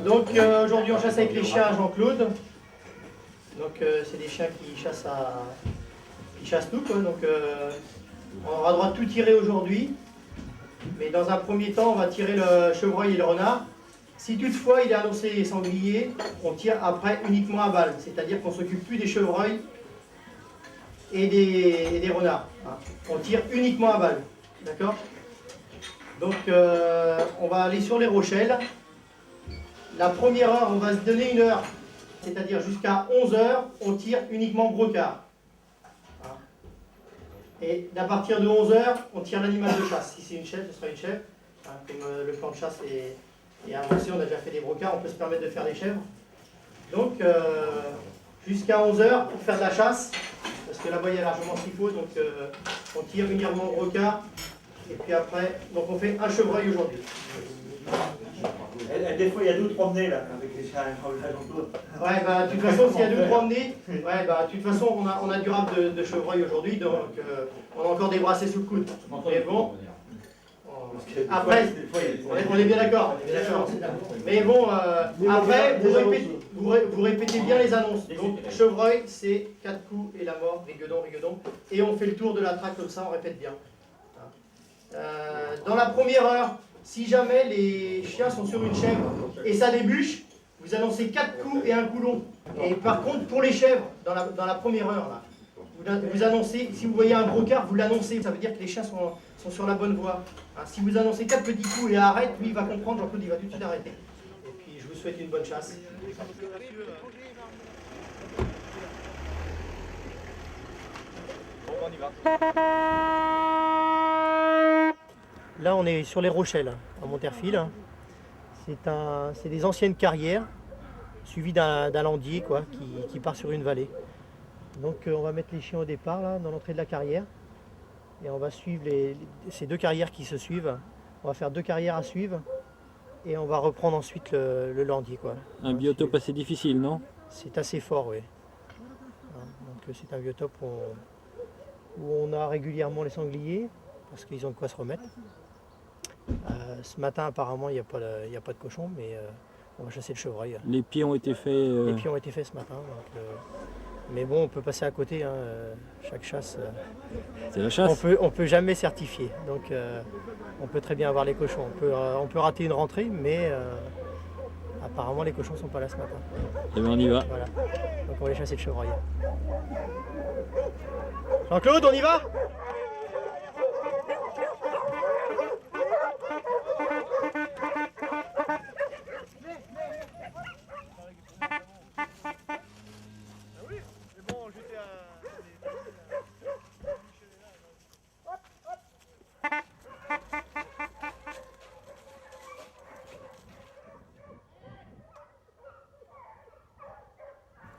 Donc aujourd'hui on chasse avec les chiens à Jean-Claude. Donc c'est des chiens qui chassent tout, quoi. Donc on aura le droit de tout tirer aujourd'hui. Mais dans un premier temps on va tirer le chevreuil et le renard. Si toutefois il est annoncé sanglier, on tire après uniquement à balle. C'est-à-dire qu'on ne s'occupe plus des chevreuils et des renards. On tire uniquement à balle. D'accord? Donc on va aller sur les rochelles. La première heure, on va se donner une heure, c'est-à-dire jusqu'à 11 heures, on tire uniquement brocard. Et à partir de 11 heures, on tire l'animal de chasse. Si c'est une chèvre, ce sera une chèvre. Comme le plan de chasse est avancé, on a déjà fait des brocards, on peut se permettre de faire des chèvres. Donc jusqu'à 11 heures pour faire de la chasse, parce que là-bas il y a largement ce qu'il faut, donc on tire uniquement brocard. Et puis après, donc on fait un chevreuil aujourd'hui. Des fois, il y a 2 ou 3 menés là, avec les chiens à Jean-Claude. Ouais, bah, de toute façon, s'il y a 2 ou 3 menés, ouais, bah, de toute façon, on a du rap de chevreuil aujourd'hui, donc on a encore des brassées sous le coude. Mais bon, après, on est bien d'accord. Mais bon, après, vous répétez bien les annonces. Donc, chevreuil, c'est 4 coups et la mort, rigodon, rigodon. Et on fait le tour de la traque comme ça, on répète bien. Dans la première heure, si jamais les chiens sont sur une chèvre et ça débûche, vous annoncez 4 coups et un coup long. Et par contre, pour les chèvres, dans la première heure, là, vous annoncez, si vous voyez un brocard, vous l'annoncez. Ça veut dire que les chiens sont sur la bonne voie. Si vous annoncez 4 petits coups et arrête, lui il va comprendre, Jean-Claude il va tout de suite arrêter. Et puis je vous souhaite une bonne chasse. On y va. Là, on est sur les rochelles, à Monterfil. C'est des anciennes carrières, suivies d'un landier quoi, qui part sur une vallée. Donc on va mettre les chiens au départ, là, dans l'entrée de la carrière. Et on va suivre ces 2 carrières qui se suivent. On va faire 2 carrières à suivre. Et on va reprendre ensuite le landier. Quoi. Un biotope assez difficile, non? C'est assez fort, oui. Donc c'est un biotope où on a régulièrement les sangliers, parce qu'ils ont de quoi se remettre. Ce matin, apparemment, il n'y a pas de cochon, mais on va chasser le chevreuil. Les pieds ont été faits. Les pieds ont été faits ce matin. Donc, mais bon, on peut passer à côté. Chaque chasse. C'est la chasse. On peut jamais certifier. Donc, on peut très bien avoir les cochons. On peut rater une rentrée, mais apparemment, les cochons ne sont pas là ce matin. Et bien, on y va. Voilà. Donc, on va aller chasser le chevreuil. Jean-Claude, on y va ?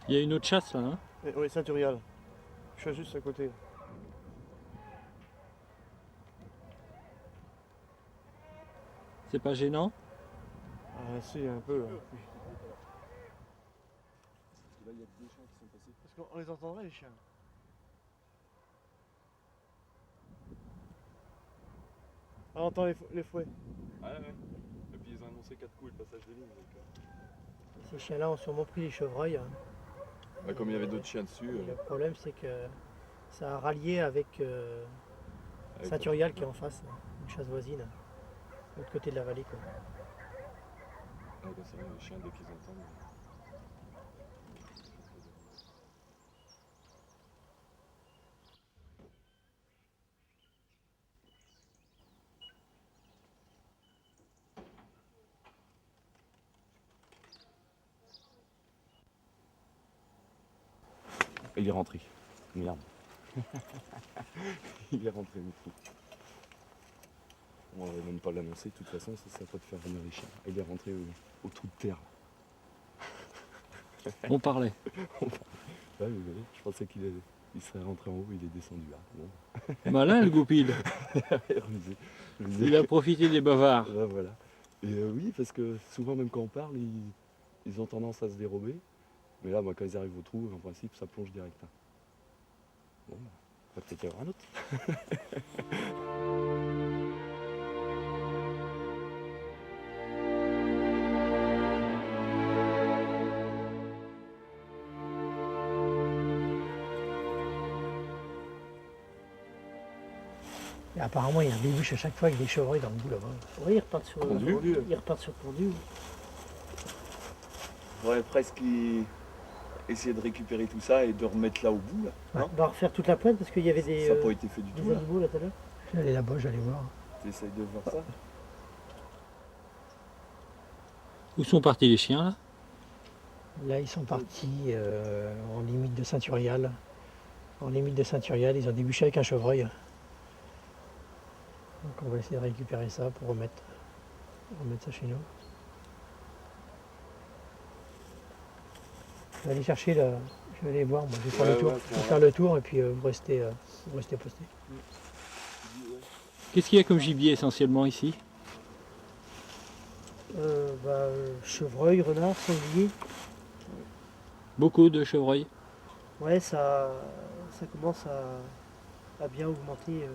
Il y a une autre chasse là, hein? Oui, Saint-Urial. Je suis juste à côté. C'est pas gênant? Ah si, un peu. Oui. Là, il y a des chiens qui sont passés. Parce qu'on les entendrait les chiens. Ah, on entend les fouets. Ah ouais. Et puis ils ont annoncé 4 coups le passage des lignes. Donc, Ces chiens-là ont sûrement pris les chevreuils. bah, comme il y avait d'autres chiens dessus. Le problème, c'est que ça a rallié avec Saint-Urial qui est en face, une chasse voisine, de l'autre côté de la vallée. Quoi. Ah, bah, c'est vrai, les chiens, dès qu'ils entendent. Il est rentré. Merde. Il est rentré, mon fou. On va même pas l'annoncer, de toute façon, ça va pas te faire venir les chiens. Il est rentré au trou de terre. On parlait. Ouais, vous voyez, je pensais qu'il serait rentré en haut, il est descendu là. Bon. Malin le goupil. Il a profité des bavards. Ouais, voilà. Et oui, parce que souvent, même quand on parle, ils ont tendance à se dérober. Mais là, moi, quand ils arrivent au trou, en principe, ça plonge direct. Hein. Bon, va peut-être y avoir un autre. Et apparemment, il y a un débouche à chaque fois avec des chevreuils dans le bout là-bas. Oui, ils repartent sur Pendu. Ils repartent sur pendu. On pourrait presque essayer de récupérer tout ça et de remettre là au bout. Là. Ouais, Non, on va refaire toute la pointe parce qu'il y avait des, ça n'a pas été fait du tout. des Là. animaux là tout à l'heure. Je vais aller là-bas, j'allais voir. Tu essayes de voir ça. Où sont partis les chiens là? Là, ils sont partis en limite de Saint-Urial. En limite de Saint-Urial, ils ont débouché avec un chevreuil. Donc on va essayer de récupérer ça pour remettre ça chez nous. Je vais aller chercher là, je vais aller voir, moi je vais faire Ouais, le tour. ouais, Je vais faire le tour et puis vous restez posté. Qu'est-ce qu'il y a comme gibier essentiellement ici? Chevreuil, renard, sanglier. Beaucoup de chevreuils. Ouais, ça commence à bien augmenter.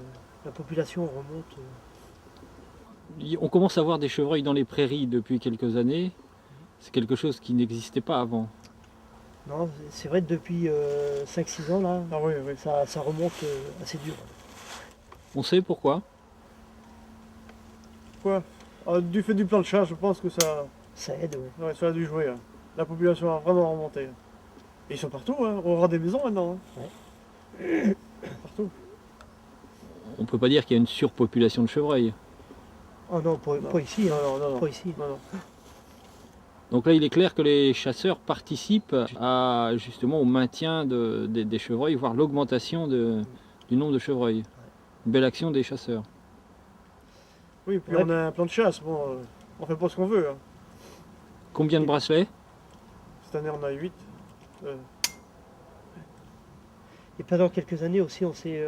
La population remonte. On commence à voir des chevreuils dans les prairies depuis quelques années. C'est quelque chose qui n'existait pas avant. Non, c'est vrai que depuis 5-6 ans là, Ah oui, oui. ça remonte assez dur. On sait pourquoi? Quoi? Ah, du fait du plan de chasse, je pense que ça, Ça aide, ouais. ouais, ça a dû jouer. Hein. La population a vraiment remonté. Et ils sont partout, hein. On aura des maisons maintenant. Hein. Partout. On ne peut pas dire qu'il y a une surpopulation de chevreuils. Oh non, pas ici, hein. Non, non, non. Pas ici. Non, non. Donc là, il est clair que les chasseurs participent justement au maintien des chevreuils, voire l'augmentation du nombre de chevreuils. Une belle action des chasseurs. Oui, puis Ouais. on a un plan de chasse. Bon, on fait pas ce qu'on veut. Hein. Combien de bracelets? Cette année, on a 8. Et pendant quelques années aussi, on s'est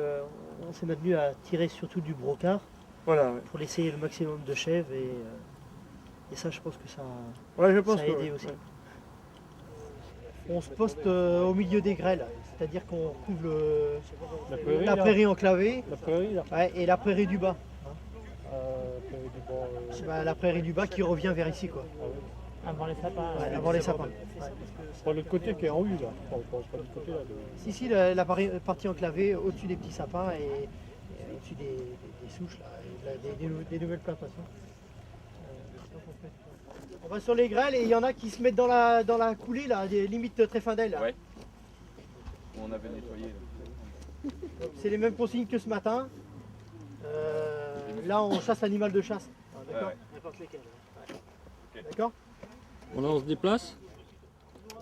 maintenu à tirer surtout du brocard Voilà, ouais. pour laisser le maximum de chèvres et ça, je pense que ça, Ouais, je pense ça a que aidé ouais. aussi. Ouais. On se poste au milieu des grêles, c'est-à-dire qu'on couvre La la prairie enclavée La prairie, là. ouais, et la prairie du bas. Prairie du bord, La prairie du bas qui revient vers ici, quoi. avant les sapins. Ouais, avant les sapins. Pas le côté qui est en U, là. Pas le côté, là. Ici, la partie enclavée au-dessus des petits sapins et au-dessus des souches, là, et des nouvelles plantations. On va sur les grêles et il y en a qui se mettent dans la coulée, là, des limites Tréfindel. Là. Ouais. On avait nettoyé. Là. Donc, c'est les mêmes consignes que ce matin. Là, on chasse animal de chasse. Ah, d'accord. Ouais. N'importe lesquels. Ouais. D'accord. Bon, là, on se déplace.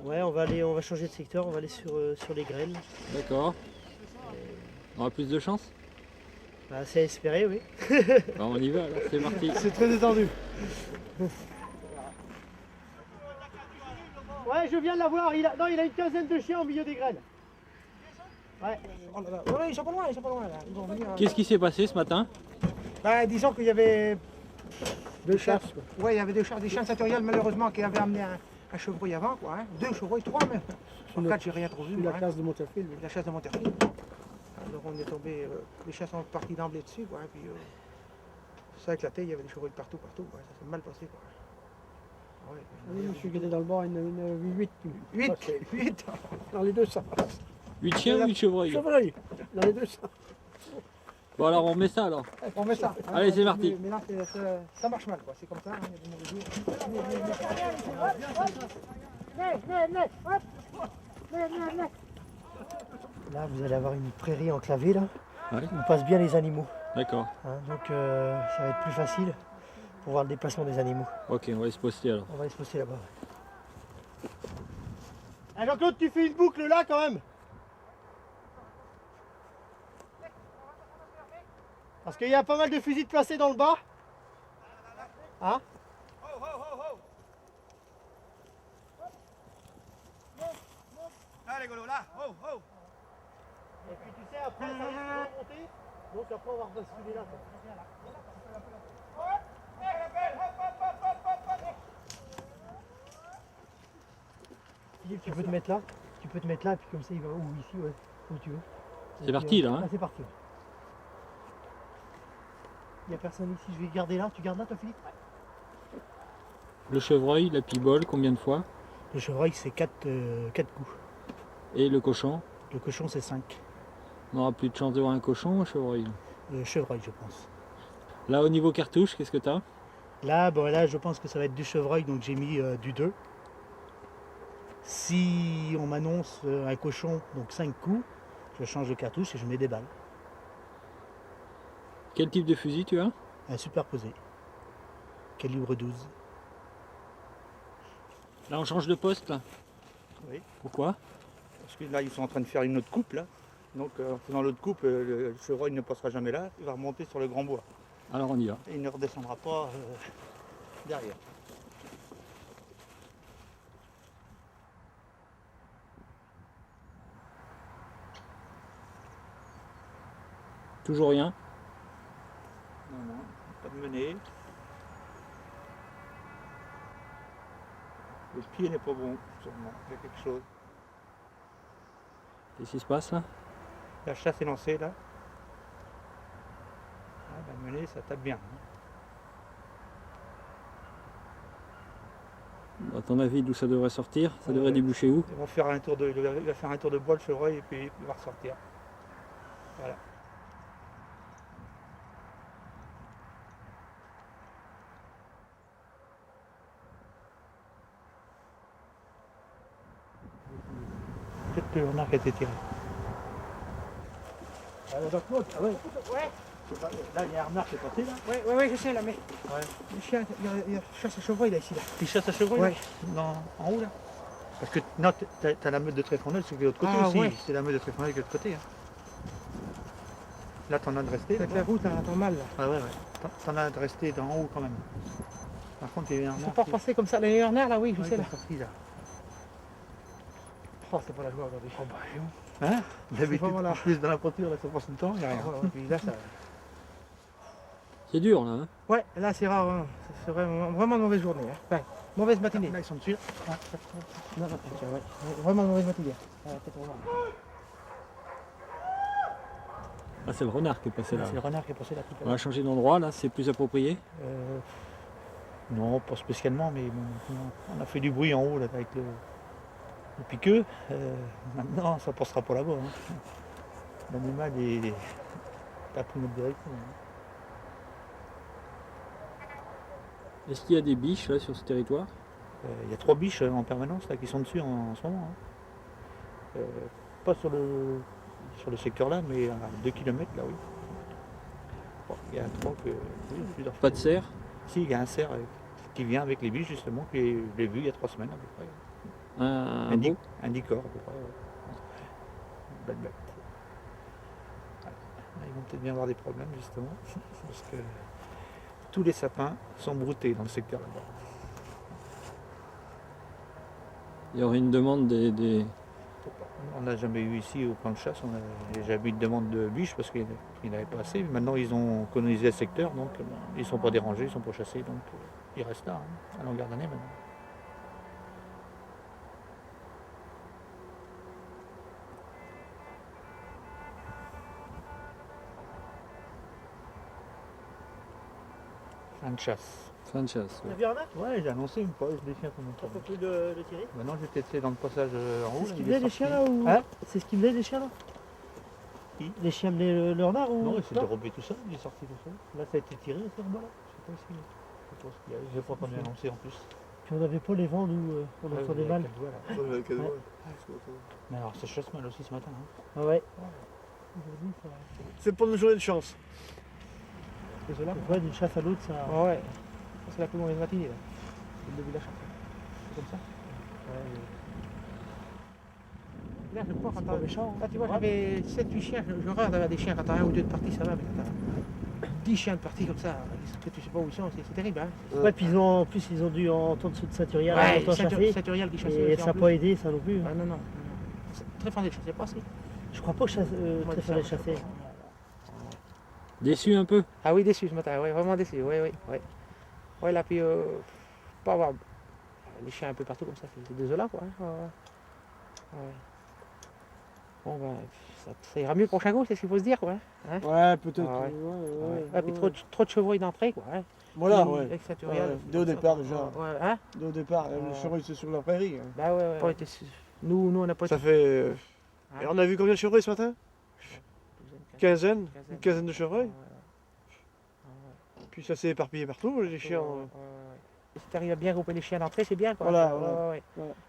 Ouais, on va changer de secteur, on va aller sur les grêles. D'accord. On aura plus de chance? Bah, c'est à espérer, oui. Bah, on y va, alors c'est parti. C'est très détendu. Ouais, je viens de l'avoir. Il a une quinzaine de chiens au milieu des grêles. Ouais. Oh là là. Oui, ils sont pas loin, ils sont pas loin là. Ils vont venir. Qu'est-ce qui s'est passé ce matin? Bah, disons qu'il y avait De chasse, quoi. ouais, il y avait des chiens de Saint-Urial malheureusement qui avaient amené un chevreuil avant, quoi. Hein. 2 chevreuils, 3 même. Sur 4, j'ai rien trop vu. La hein. classe de Monterfil. La chasse de Monterfil. Alors on est tombé, les chats sont partis d'emblée dessus, quoi. Hein, puis ça a éclaté, il y avait des chevreuils partout, quoi. Ça s'est mal passé, quoi. Ouais, Oui, je suis guidé dans le bord, il y en a 8. 8 Dans les deux sens. 8 chiens ou 8 chevreuils? Chevreuil. Dans les deux sens. Bon, alors on remet ça alors. On met ça. hein. Allez, c'est parti. Mais là, ça marche mal, quoi. C'est comme ça, hein, il y a des mauvais jours. Là, vous allez avoir une prairie enclavée, là, Ouais. où passent bien les animaux. D'accord. Hein. Donc, ça va être plus facile pour voir le déplacement des animaux. Ok, on va se poster alors. On va aller se poster là-bas. Ah, Jean-Claude, tu fais une boucle là, quand même. Parce qu'il y a pas mal de fusils placés dans le bas. Hein? Allez, Golo, là, oh, oh. Et puis tu sais, après, ça risque de remonter. Donc après, on va rebasculer là. Philippe, tu peux te mettre là. Tu peux te mettre là, et puis comme ça, il va où ici, ouais, où tu veux. C'est parti, là, hein. C'est parti. Il n'y a personne ici, je vais garder là. Tu gardes là, toi, Philippe? Le chevreuil, la pibole, combien de fois? Le chevreuil, c'est 4 coups. Et le cochon? Le cochon, c'est 5. On n'aura plus de chance de voir un cochon, un chevreuil. Chevreuil, je pense. Là, au niveau cartouche, qu'est-ce que tu as? Là, bon, là, je pense que ça va être du chevreuil, donc j'ai mis du 2. Si on m'annonce un cochon, donc 5 coups, je change de cartouche et je mets des balles. Quel type de fusil tu as? Un superposé, calibre 12. Là, on change de poste, là. Oui. Pourquoi? Parce que là, ils sont en train de faire une autre coupe, là. Donc, en faisant l'autre coupe, le chevreuil ne passera jamais là. Il va remonter sur le grand bois. Alors, on y va. Et il ne redescendra pas derrière. Toujours rien. Non, non, pas de menée. Le pied n'est pas bon, sûrement. Il y a quelque chose. Qu'est-ce qui se passe, là? La chasse est lancée, là. Ah, la menée, ça tape bien. À ton avis, d'où ça devrait sortir? Ça devrait déboucher où? Ils vont faire un tour de, il va faire un tour de bois, le chevreuil, et puis il va ressortir. Voilà. Peut-être que le renard qui a été tiré. Ah, Claude, ah ouais. Ouais. Là, il y a un renard qui est passé là. Ouais, je sais là, mais. Ouais. Le chien, il y a chasse à chevreuil là, ici. Là. Il chasse à chevreuil Ouais, non, en haut là. Parce que non, t'as la meute de tréfonneuse sur l'autre côté Ah, aussi. ouais. C'est la meute de tréfonneuse de l'autre côté. Hein. Là, t'en as de rester. Avec la route, on entend mal là. Ouais. T'en as de rester d'en haut quand même. Par contre, il y a eu un Faut renard. pas repasser comme ça, les renards là, oui, je Ouais, sais qui là. est sorti, là. Oh, c'est pas la joie aujourd'hui. Hein D'habitude, pas voilà. en plus dans la voiture, là, ça passe tout le temps, il n'y a rien. Puis là, ça... C'est dur, là. Hein? Ouais, là c'est rare, hein. C'est vraiment une mauvaise journée. Hein. Enfin, mauvaise matinée. Là, ils sont dessus. Non, tiens, ouais. Vraiment une mauvaise matinée. Ouais, peut-être vraiment. Ah, c'est le renard qui est passé là. C'est le renard qui est passé là tout à On va l'heure. changer d'endroit, là, c'est plus approprié. Non, pas spécialement, mais bon, on a fait du bruit en haut là, avec le piqueux. Maintenant, ça passera pas là-bas. Hein. L'animal a pris notre direction. Hein. Est-ce qu'il y a des biches, là, sur ce territoire? Il y a 3 biches en permanence là, qui sont dessus en ce moment. Hein. Pas sur le secteur là, mais à 2 km là, oui. Bon, il y a un 3 que. Oui, plusieurs fois. Pas de cerf? Si, il y a un cerf qui vient avec les biches justement, que je l'ai vu il y a 3 semaines à peu près. Un beau? Un dicor à peu près. Ouais. Belle bête. Ouais. Là, ils vont peut-être bien avoir des problèmes justement, parce que tous les sapins sont broutés dans le secteur là-bas. Il y aurait une demande des... On n'a jamais eu ici au camp de chasse, on n'a jamais eu de demande de biches parce qu'il n'y en avait pas assez. Maintenant ils ont colonisé le secteur, donc ils ne sont pas dérangés, ils ne sont pas chassés, donc ils restent là, hein, à longueur d'année maintenant. Fin de chasse. Fin de chasse. T'as vu un renard? Ouais, j'ai annoncé une fois, des chiens comme T'en ça. peux plus de tirer? Maintenant j'étais testé dans le passage en haut. C'est ce là, qu'ils il est faisaient les sorti. chiens là ou... Hein C'est ce qu'ils faisaient les chiens là? Qui? Les chiens menaient le renard ou... Non, il s'est dérobé tout seul, il est sorti tout seul. Là ça a été tiré aussi en bas là. Je sais pas si. Je sais pas ce qu'il y a. J'ai pas entendu annoncer en plus. Puis on n'avait pas les vents nous, on Ah, entendait oui, mal. avec le doigt, là. Ouais. Mais alors ça chasse mal aussi ce matin. Hein. Ah ouais. Aujourd'hui, ça... C'est pour une journée de chance. Désolé. Ouais, d'une chasse à l'autre, ça... Ah ouais. Ça, c'est la plus mauvaise matinée là. C'est le début de la chasse. C'est comme ça. Là, je crois, C'est pas méchant. là, tu vois, j'avais 7-8 chiens. Je regarde d'avoir des chiens. Quand t'as un ou deux de partie, ça va. Mais quand t'as 10 chiens de partie comme ça, que tu sais pas où ils sont, c'est terrible. Hein. Ouais, puis en plus, ils ont dû entendre ceux de Saint-Urial, entendre chasser. Saint-Urial qui chasse. Et ça n'a pas aidé, ça non plus. Ah non. Très fondé de chasser, pas assez. Je crois pas que très fort chasser. Déçu un peu? Ah oui, déçu ce matin, ouais, vraiment déçu, ouais. Ouais, là, puis, pas avoir les chiens un peu partout comme ça, c'est désolant, quoi. Hein. Ouais. Bon, ben, ça ira mieux le prochain coup, c'est ce qu'il faut se dire, quoi. Hein. Ouais, peut-être. Ah ouais. Ouais. Ah, puis trop de chevreuils d'entrée, quoi. Hein. Voilà, Puis, ouais. avec Saint-Urial, Ouais, dès au départ, déjà. Ouais, hein. Dès au départ, le chevreuil c'est sur la prairie. Hein. Bah ouais. Pas été... Nous, on n'a pas Ça été... fait. Hein. Et on a vu combien de chevreuils ce matin? une quinzaine de chevreuils. Puis ça s'est éparpillé partout, les chiens. Si tu arrives à bien grouper les chiens d'entrée, c'est bien quoi. Voilà, Ouais.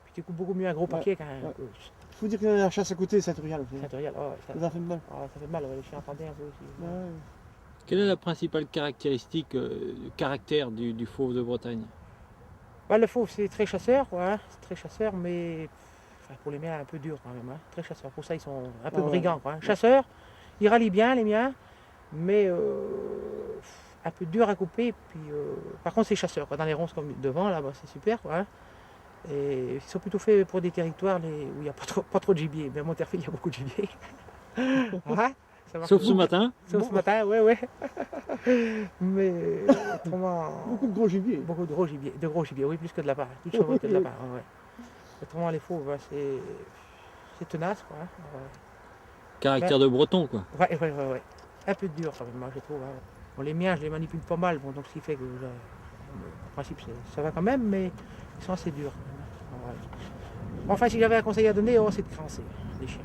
Puis tu coupes beaucoup mieux un gros paquet qu'un. Il faut dire qu'il y a la chasse à côté, Saint-Urial aussi. Saint-Urial, Ça fait mal. ça fait mal, les chiens entendent un peu aussi. Quelle est la principale caractéristique, caractère du fauve de Bretagne? Bah, le fauve, c'est très chasseur, c'est très chasseur, mais pour les miens, un peu dur quand même. Très chasseur. Pour ça, ils sont un peu brigands. Quoi. Chasseurs, ils rallient bien les miens, mais un peu dur à couper. Puis, par contre, c'est chasseur. Dans les ronces comme devant, là, c'est super. Et ils sont plutôt faits pour des territoires où il n'y a pas trop de gibier. Mais à Monterfil, il y a beaucoup de gibier. Sauf ce matin. Sauf ce matin, ouais. Mais autrement. Beaucoup de gros gibier. Beaucoup de gros gibier. De gros gibier, oui, plus que de lapin. Plus de chevreuils que de lapin. Autrement, les fauves, c'est tenace, quoi. Caractère de breton, quoi. Ouais. Un peu dur, quand même, moi, je trouve. Bon, les miens, je les manipule pas mal, bon, donc ce qui fait que, en principe, ça va quand même, mais ils sont assez durs. Enfin, si j'avais un conseil à donner, c'est de crancer les chiens.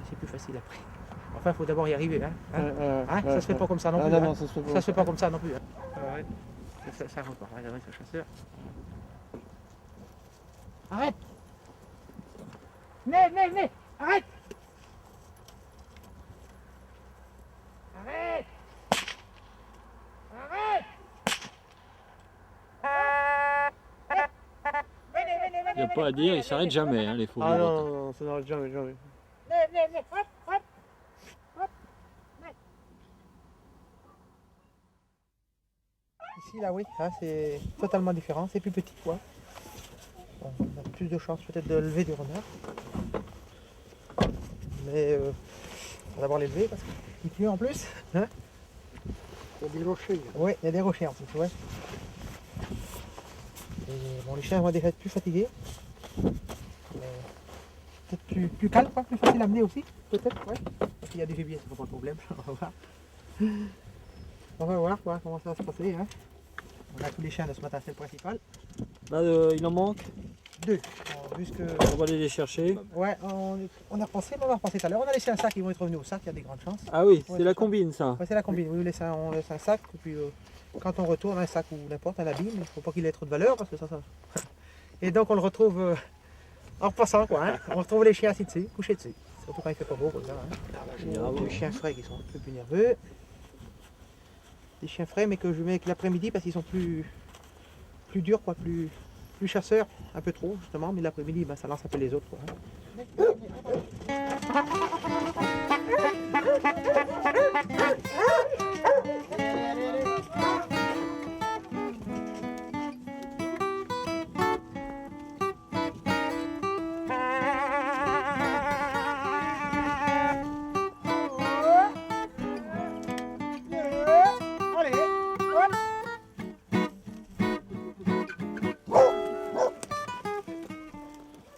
C'est plus facile après. Enfin, il faut d'abord y arriver. Ça se fait pas comme ça non plus. Non, ça se fait pas comme ça non plus. Ça repart, regardez ce chasseur. Arrête! Venez! Arrête! Arrête! Il n'y a pas à dire, ils s'arrêtent jamais, les fauves de Ah Bretagne. non, ça n'arrête jamais. Venez, hop! Ici, là, oui, c'est totalement différent, c'est plus petit, quoi. Bon, on a plus de chances peut-être de lever du renard. Mais il faut d'abord l'élever parce qu'il pleut en plus. Il y a des rochers. Oui, il y a des rochers en plus, ouais. Et bon, les chiens vont déjà être plus fatigués. Peut-être plus calme, quoi, plus facile à amener aussi, peut-être, ouais. Parce qu'il y a des gibiers, c'est pas le problème. On va voir quoi, comment ça va se passer. On a tous les chiens de ce matin, c'est le principal. Là, il en manque. 2. Puisque... On va aller les chercher. Ouais, on a repensé, mais on va repenser tout à l'heure. On a laissé un sac, ils vont être revenus au sac, il y a des grandes chances. Ah oui, Ouais, c'est la ça. combine, ça. Ouais, c'est la combine, oui, on laisse un sac, et puis quand on retourne, un sac ou n'importe, un habit, il ne faut pas qu'il ait trop de valeur, parce que ça... Et donc on le retrouve en repassant, quoi. On retrouve les chiens assis dessus, couchés dessus. Surtout quand il fait pas beau, comme ça. Les chiens frais qui sont un peu plus nerveux. Des chiens frais, mais que je mets l'après-midi, parce qu'ils sont plus durs, quoi, plus chasseurs, un peu trop, justement, mais l'après-midi, ça lance un peu les autres, quoi.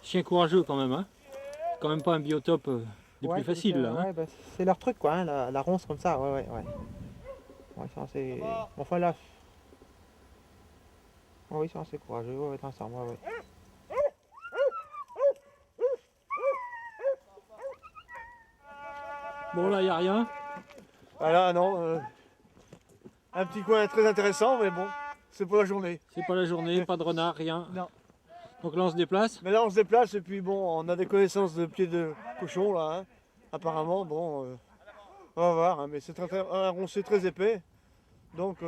Chien courageux quand même, Quand même pas un biotope des plus faciles, là. C'est leur truc, quoi, la ronce comme ça, ouais. Ouais, ça, c'est... Enfin, là... Oui, ça, c'est courageux, ouais, ensemble, ouais. Bon, là, il n'y a rien. Voilà, non. Un petit coin très intéressant, mais bon, c'est pour la journée. C'est pas la journée, pas de renard, rien. Non. Donc là, on se déplace. Mais là, on se déplace et puis bon, on a des connaissances de pieds de cochon là. Apparemment, bon, on va voir, mais c'est un roncé très épais. Donc.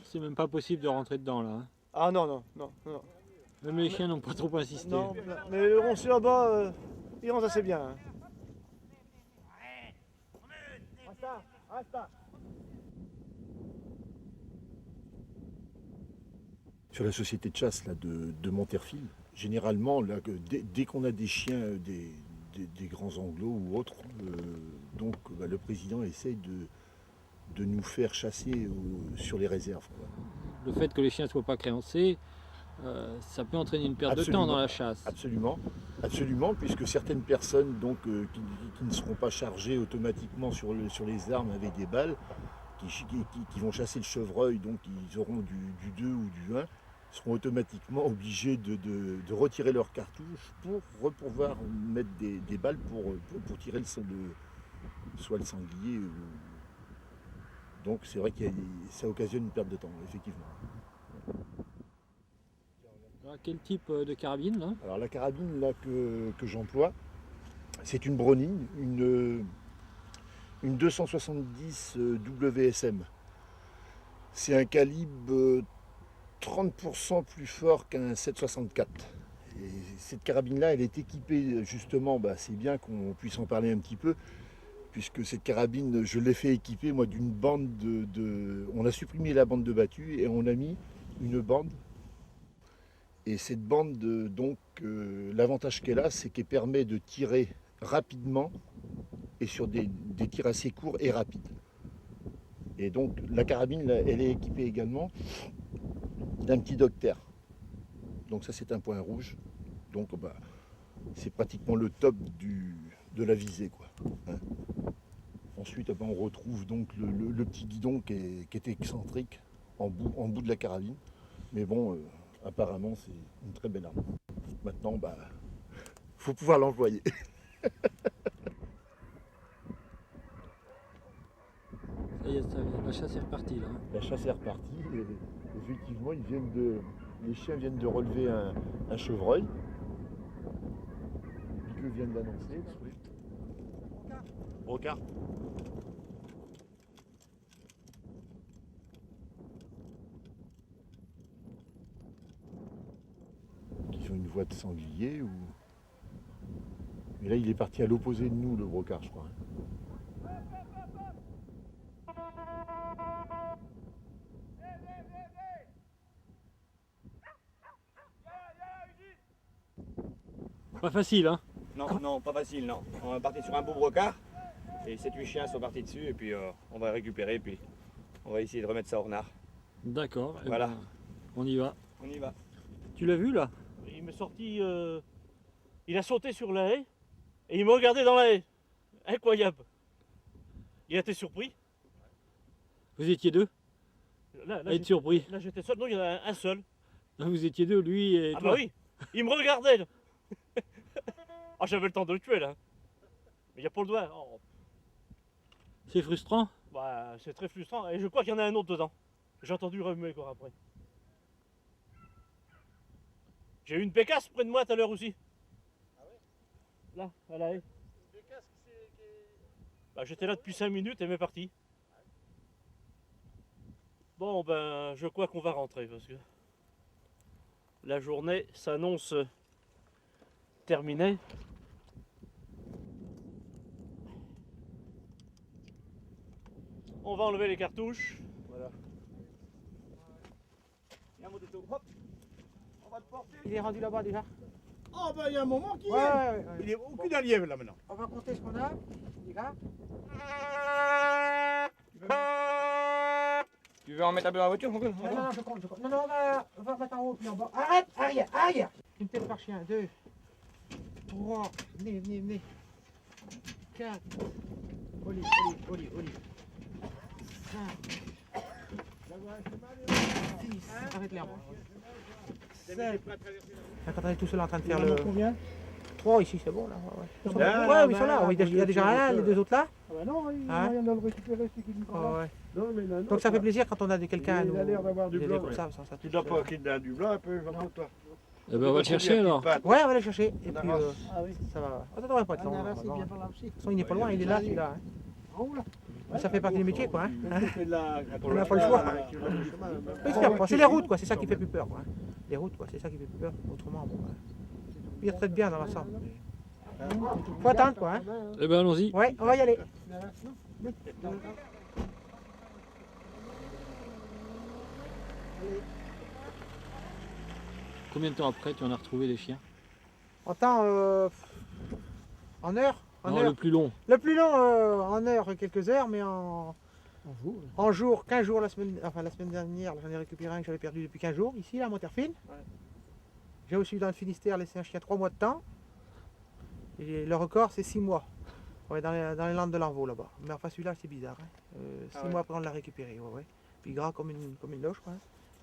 C'est même pas possible de rentrer dedans, là. Ah non. Même les chiens n'ont pas trop insisté. Non, mais le roncé là-bas, il rentre assez bien. Sur la société de chasse là, de Monterfil, généralement, là, dès qu'on a des chiens, des grands anglos ou autres, le président essaye de nous faire chasser sur les réserves, quoi. Le fait que les chiens ne soient pas créancés, ça peut entraîner une perte de temps dans la chasse. Absolument, puisque certaines personnes qui ne seront pas chargées automatiquement sur les armes avec des balles, qui vont chasser le chevreuil, donc ils auront du 2 ou du 1, seront automatiquement obligés de retirer leurs cartouches pour pouvoir mettre des balles pour tirer soit le sanglier. Donc c'est vrai que ça occasionne une perte de temps, effectivement. Alors, quel type de carabine là? Alors la carabine là, que j'emploie, c'est une Browning, une 270 WSM. C'est un calibre 30% plus fort qu'un 7,64. Et cette carabine-là, elle est équipée justement, c'est bien qu'on puisse en parler un petit peu, puisque cette carabine, je l'ai fait équiper moi d'une bande On a supprimé la bande de battu et on a mis une bande. Et cette bande, l'avantage qu'elle a, c'est qu'elle permet de tirer rapidement et sur des tirs assez courts et rapides. Et donc la carabine, là, elle est équipée également d'un petit docteur. Donc ça c'est un point rouge. Donc c'est pratiquement le top de la visée, quoi. Hein. Ensuite on retrouve donc le petit guidon qui est excentrique en bout de la carabine. Mais bon, apparemment c'est une très belle arme. Maintenant, faut pouvoir l'employer. Ça y est, la chasse est repartie là. La chasse est repartie. Et effectivement, les chiens viennent de relever un chevreuil. Piqueux vient de l'annoncer. Brocard. Ils ont une voix de sanglier ou. Mais là, il est parti à l'opposé de nous, le brocard, je crois. Pas facile, hein? Non, pas facile, non. On est parti sur un beau brocard et 7-8 chiens sont partis dessus et puis on va récupérer et puis on va essayer de remettre ça au renard. D'accord. Voilà. Ben, on y va. On y va. Tu l'as vu là? Il m'est sorti, il a sauté sur la haie et il m'a regardé dans la haie. Incroyable. Il a été surpris. Vous étiez deux? Là, À être surpris. Là j'étais seul, non il y en a un seul. Là, vous étiez deux, lui et Ah toi. bah oui, il me regardait là. Ah j'avais le temps de le tuer là. Mais il n'y a pas le doigt. Oh. C'est frustrant? C'est très frustrant et je crois qu'il y en a un autre dedans. J'ai entendu remuer encore après. J'ai eu une pécasse près de moi tout à l'heure aussi. Ah ouais? Là, à la haie. J'étais là depuis 5 minutes et elle m'est partie. Bon je crois qu'on va rentrer parce que la journée s'annonce terminée. On va enlever les cartouches. Voilà. Viens mon této, hop. On va te porter. Il est rendu là-bas déjà. Oh il y a un moment qu'il Ouais. Il est au cul d'un lièvre là maintenant. On va compter ce qu'on a, les gars. Tu veux en mettre un peu dans la voiture, mon gars? Non, je compte. Non, on va mettre en haut puis en bas. Arrête, arrière. Une tête par chien. 2, 3, venez. 4, Oli. 5, 6, arrête l'herbe. 7. Quand on est tout seul en train de faire le. Combien? 3 ici, c'est bon là. Ouais, ils sont là. bah, Il y a déjà un, les deux autres là. Ah bah non, il y Hein? a moyen de le récupérer, c'est qu'il dit pas. Ouais. Non mais non. Donc ça fait plaisir quand on a quelqu'un à nous. Il a l'air d'avoir du aider blanc. comme ça, Tu dois pas qu'il a du blanc un peu, toi. Eh ben, on va le chercher alors. Ouais, on va aller chercher. Et puis Ah oui. ça va. Ça devrait pas être long. Ah, là, c'est normalement. bien par là aussi. De toute façon, il n'est pas loin, il est là, celui-là. hein. En haut là. Mais ça fait partie du métier, quoi. Hein. On n'a pas le choix. Oui, c'est les routes, quoi. C'est ça qui fait plus peur, quoi. Les routes, quoi. C'est ça qui fait plus peur. Autrement, bon. Il retraite bien dans l'ensemble. Faut attendre, quoi. Hein. Eh ben, allons-y. Ouais, on va y aller. Combien de temps après tu en as retrouvé les chiens? En temps, en heure. En Non, heure. le plus long. Le plus long, en heure, quelques heures, mais en jour, 15 jours la semaine dernière, j'en ai récupéré un que j'avais perdu depuis 15 jours, ici, là, à Monterfine. Ouais. J'ai aussi dans le Finistère laissé un chien 3 mois de temps. Et le record, c'est 6 mois. Ouais, dans les Landes de l'Envaux, là-bas. Mais enfin, celui-là, c'est bizarre. Hein. 6 mois après, on l'a récupéré. Ouais. Puis gras comme une loge, quoi.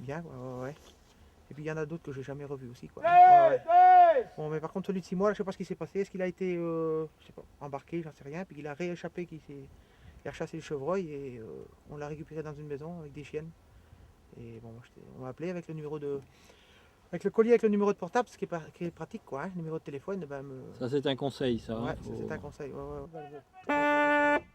Bien, ouais. Et puis il y en a d'autres que j'ai jamais revus aussi, quoi. Ouais. Bon, mais par contre, celui de 6 mois, là, je sais pas ce qui s'est passé. Est-ce qu'il a été je sais pas, embarqué, j'en sais rien. Puis il a rééchappé, il a rechassé le chevreuil et on l'a récupéré dans une maison avec des chiennes. Et bon, on m'a appelé avec le numéro de. Avec le collier, avec le numéro de portable, ce qui est pratique, quoi. Hein, le numéro de téléphone, ben, Ça, c'est un conseil, ça. ouais, hein, ça, c'est un conseil. Ouais, ouais.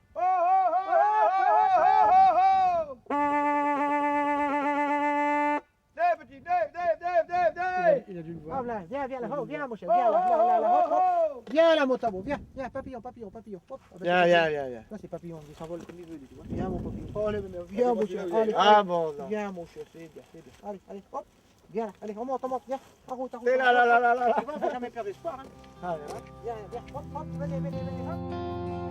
Il a dû le voir. Hop là, viens là, oh, viens mon chien, viens là, hop, hop. Viens là mon tabou, viens, papillon, hop. Viens. Ça c'est papillon, il s'envole comme il veut, tu vois. Viens mon papillon, viens mon chien, allez, Ah bon, non. viens mon chien, c'est bien. Allez, hop, viens là, allez, on monte, viens, en route. T'es là. Tu vois, faut jamais perdre espoir, hein. Ah, ouais. Viens, hop, venez, hop.